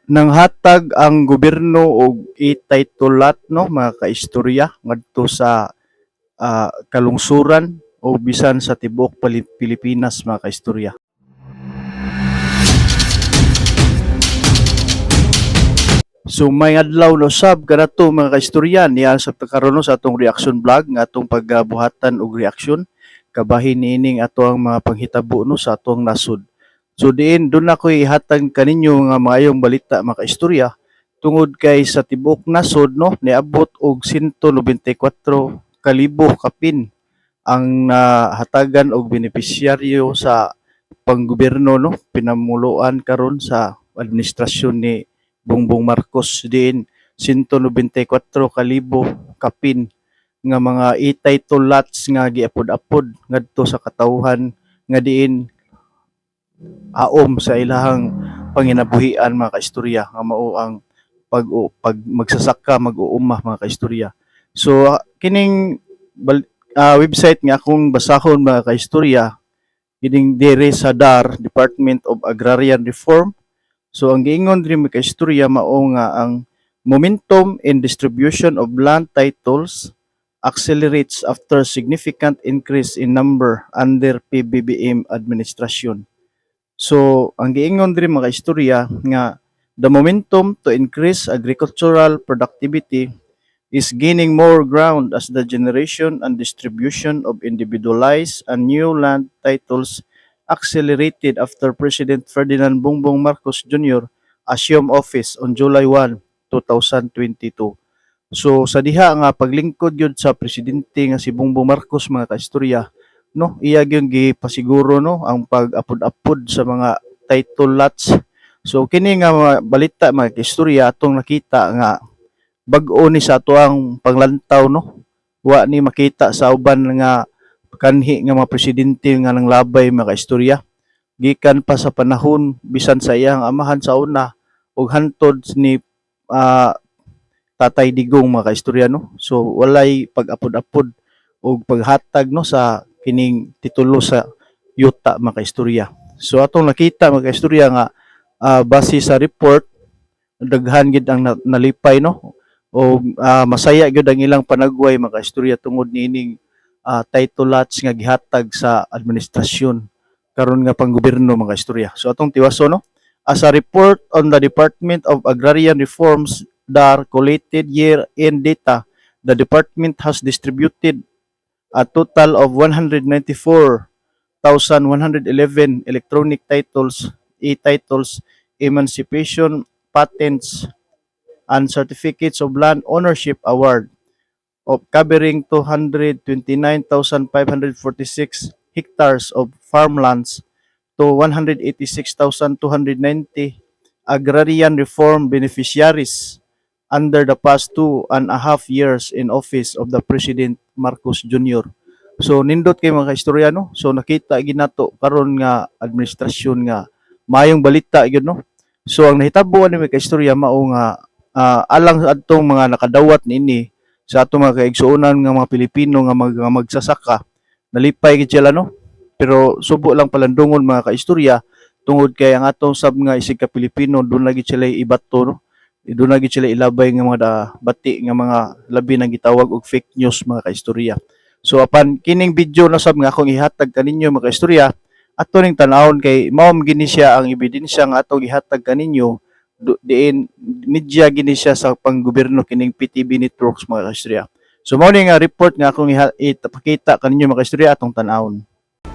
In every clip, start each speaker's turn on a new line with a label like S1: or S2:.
S1: Nanghatag ang gobyerno og itaytulat no mga kaistorya ngadto sa kalungsuran o bisan sa tibuok Pilipinas mga kaistorya. So may adlaw no sab kanato mga kaistorya niya sa karon no sa atong reaction vlog nga atong pagbuhatan og reaksyon kabahin niining ato ang mga panghitabo no sa atong nasod. So diin doon ako ihatag kaninyo nga maayong balita mga kaistorya tungod kay sa tibuok nasod no niabot og 194 kalibo kapin ang nahatagan og benepisyaryo sa panggobyerno no pinamuluan karon sa administrasyon ni Bongbong Marcos diin 194 kalibo kapin nga mga e-title lots nga giapod-apod ngadto sa katawhan nga diin aom sa ilahang panginabuhian mga kaistorya nga mao ang pag magsasaka mag-uuma mga kaistorya. So kining website nga akong basahon mga kaistorya kining dire sa DAR, Department of Agrarian Reform. So ang giingon diri mga kaistorya mao nga ang momentum in distribution of land titles accelerates after significant increase in number under PBBM administration. So ang giingon diri mga kaistorya nga the momentum to increase agricultural productivity is gaining more ground as the generation and distribution of individualized and new land titles accelerated after President Ferdinand Bongbong Marcos Jr. assumed office on July 1, 2022. So sa diha nga paglingkod gyud sa presidente nga si Bongbong Marcos mga kaistorya no iya gyud gipasiguro no ang pag-apod-apod sa mga title lots. So kini nga mga balita mga kaistorya atong nakita nga bag-o ni sa ato ang panglantaw no wa ni makita sa uban nga kanhi nga mga presidente nga nang labay mga kaistorya gikan pa sa panahon bisan sa iyang amahan sa una ug hantod ni Tatay Digong mga kaistorya no. So walay pag-apod-apod ug paghatag no sa kining titulo sa yuta mga kaistorya. So atong nakita mga kaistorya nga base sa report daghan gid ang nalipay no o masaya gyud ang ilang panagway mga kaistorya tungod niining title lots nga gihatag sa administrasyon karon nga panggobyerno mga kaistorya. So atong tiwaso no, as a report on the Department of Agrarian Reforms DAR collated year-end data, the department has distributed a total of 194,111 electronic titles, e-titles, emancipation patents, and certificates of land ownership award of covering 229,546 hectares of farmlands to 186,290 agrarian reform beneficiaries under the past 2.5 years in office of the President Marcos Jr. So nindot kay mga kaistorya no. So nakita ginato karon nga administrasyon nga mayong balita gyud no. So ang nahitabuan ni mga kaistorya mao nga alang adtong mga nakadawat niini sa atong mga kaigsuonan nga mga Pilipino nga magsasaka nalipay gid sila no. Pero subo lang palandungon mga kaistorya tungod kay ang atong sab nga isig ka Pilipino doon lagi sila ibato no. Doon lagi sila ilabay nga mga bati nga mga labi nang gitawag og fake news mga kaistorya. So apan kining video na sab nga akong ihatag kaninyo mga kaistorya ato ning tan-awon kay mao gini siya ang ebidensya nga atong ihatag kaninyo diin media gini siya sa panggobyerno kining PTV networks mga kaistorya. So mao ni nga report nga akong ipakita kaninyo mga kaistorya atong tan-awon.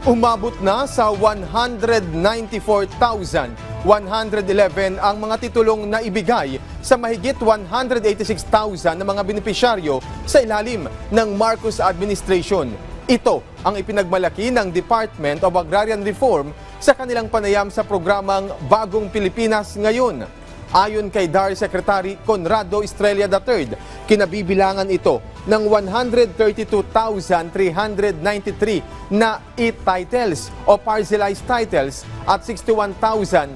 S2: Umabot na sa 194,111 ang mga titulong na ibigay sa mahigit 186,000 na mga benepisyaryo sa ilalim ng Marcos administration. Ito ang ipinagmalaki ng Department of Agrarian Reform sa kanilang panayam sa programang Bagong Pilipinas Ngayon. Ayon kay DAR Secretary Conrado Estrella III, kinabibilangan ito ng 132,393 na e-titles o parcelized titles at 61,718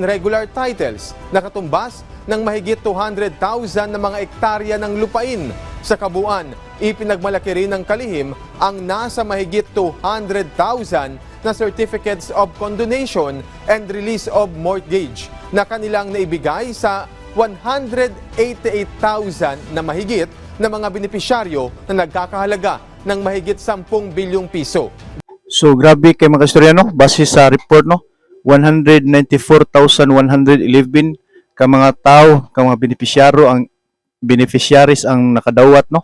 S2: regular titles, nakatumbas ng mahigit 200,000 na mga ektarya ng lupain. Sa kabuuan, ipinagmalaki rin ng kalihim ang nasa mahigit 200,000 na certificates of condonation and release of mortgage na kanilang naibigay sa 188,000 na mahigit na mga benepisyaryo na nagkakahalaga ng mahigit 10 bilyong piso.
S1: So grabe kay mga kaistorya no, base sa report no, 194,111 ka mga tao, ka mga beneficiaries ang nakadawat no.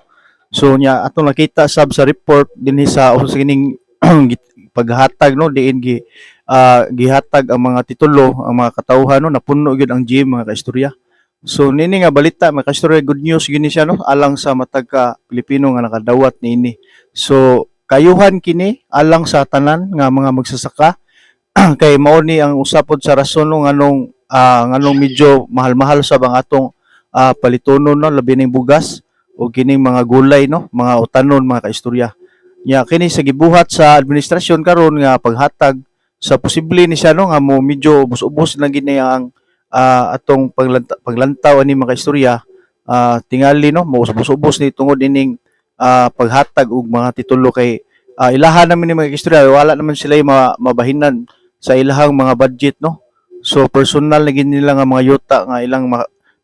S1: So nya atong nakita sab sa report dinhi sa kining paghatag no, diin gihatag ang mga titulo, ang mga katawhan no, napuno gyud ang gym mga kaistorya. So nini nga balita mga kaistorya, good news gini siya no, alang sa matag ka Pilipino nga nakadawat niini. So kayuhan kini alang sa tanan nga mga magsasaka kay mao ni ang usapod sa rason no nganong medyo mahal-mahal sa bang atong palitonon no, labi ning bugas o kining mga gulay no, mga utanon mga kaistorya. Nya kini sa gibuhat sa administrasyon karon nga paghatag sa posible ni siya no nga mo medyo ubos-ubos lang gini ang atong paglantaw ani mga kaistorya, tingali no mo ubos-ubos ni tungod ining paghatag og mga titulo kay ilahan naman ni mga kaistorya, wala naman sila mabahinan sa ilahang mga budget no. So personal na gid nila nga mga yuta nga ilang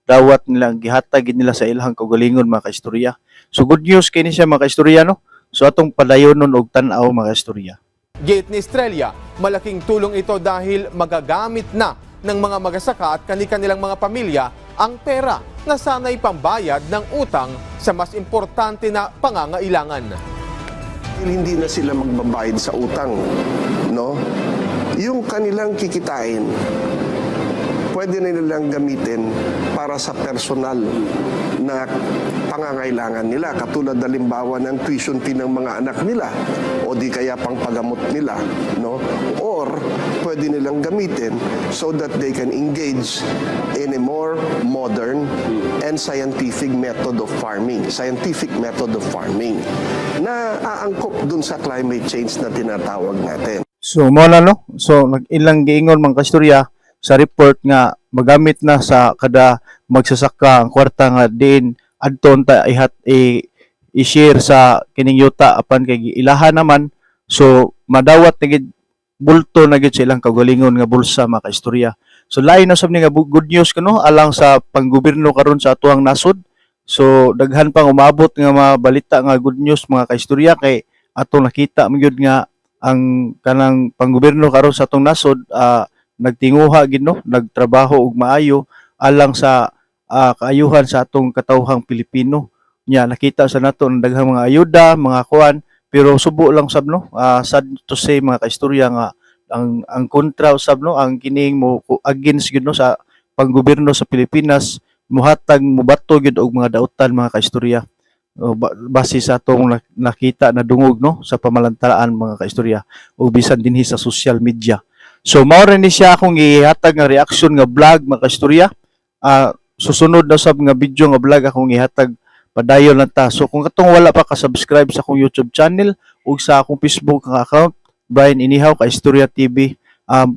S1: dawat nila gihatag gid nila sa ilahang kaugalingon mga kaistorya. So good news kini siya mga kaistorya no. So atong padayonon og tan-aw mga kaistorya.
S2: Gate ni Estrella, malaking tulong ito dahil magagamit na ng mga magsasaka at kanilang mga pamilya ang pera na sana'y pambayad ng utang sa mas importante na pangangailangan.
S3: Hindi na sila magbabayad sa utang, no? Yung kanilang kikitain, pwede na nilang gamitin para sa personal na pangangailangan nila. Katulad halimbawa ng tuition fee ng mga anak nila o di kaya pang pagamot nila, no? Or pwede nilang gamitin so that they can engage in a more modern and scientific method of farming. Scientific method of farming na aangkop dun sa climate change na tinatawag natin.
S1: So mo na no. So nag-ilang giingon mga kaistorya sa report nga magamit na sa kada magsasaka ang kwarta nga din adton ta i-share sa kining yuta apan kay ilaha naman. So madawat na gid bulto na gid sa ilang kaugalingon nga bulsa mga kaistorya. So lain na sab ni nga good news kuno alang sa panggobyerno karon sa atuang nasod. So daghan pang umabot nga mga balita nga good news mga kaistorya kay atong nakita magyud nga ang kanang panggobyerno karon sa atong nasod nagtinguha gid no, nagtrabaho og maayo alang sa kaayuhan sa atong katawhang Pilipino. Nya nakita sa nato ang daghang mga ayuda, mga kuan, pero subo lang sab no. Sad to say mga kaistorya nga ang kontra usab no, ang kining mo against gid no sa panggobyerno sa Pilipinas, muhatag mubato gid og mga dautan mga kaistorya. Base sa atong nakita na dungog no sa pamalantaraan mga kaistorya o bisan dinhi sa social media. So mao rin ni siya akong ihatag nga reaction nga vlog mga kaistorya. Susunod na sab nga video nga vlog akong ihatag padayon lang ta. So kung katong wala pa ka subscribe sa akong YouTube channel ug sa akong Facebook account Brian Inihaw Kaistorya TV,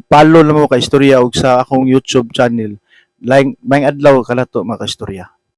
S1: follow na mo Kaistorya ug sa akong YouTube channel. Like may adlaw kanato mga kaistorya.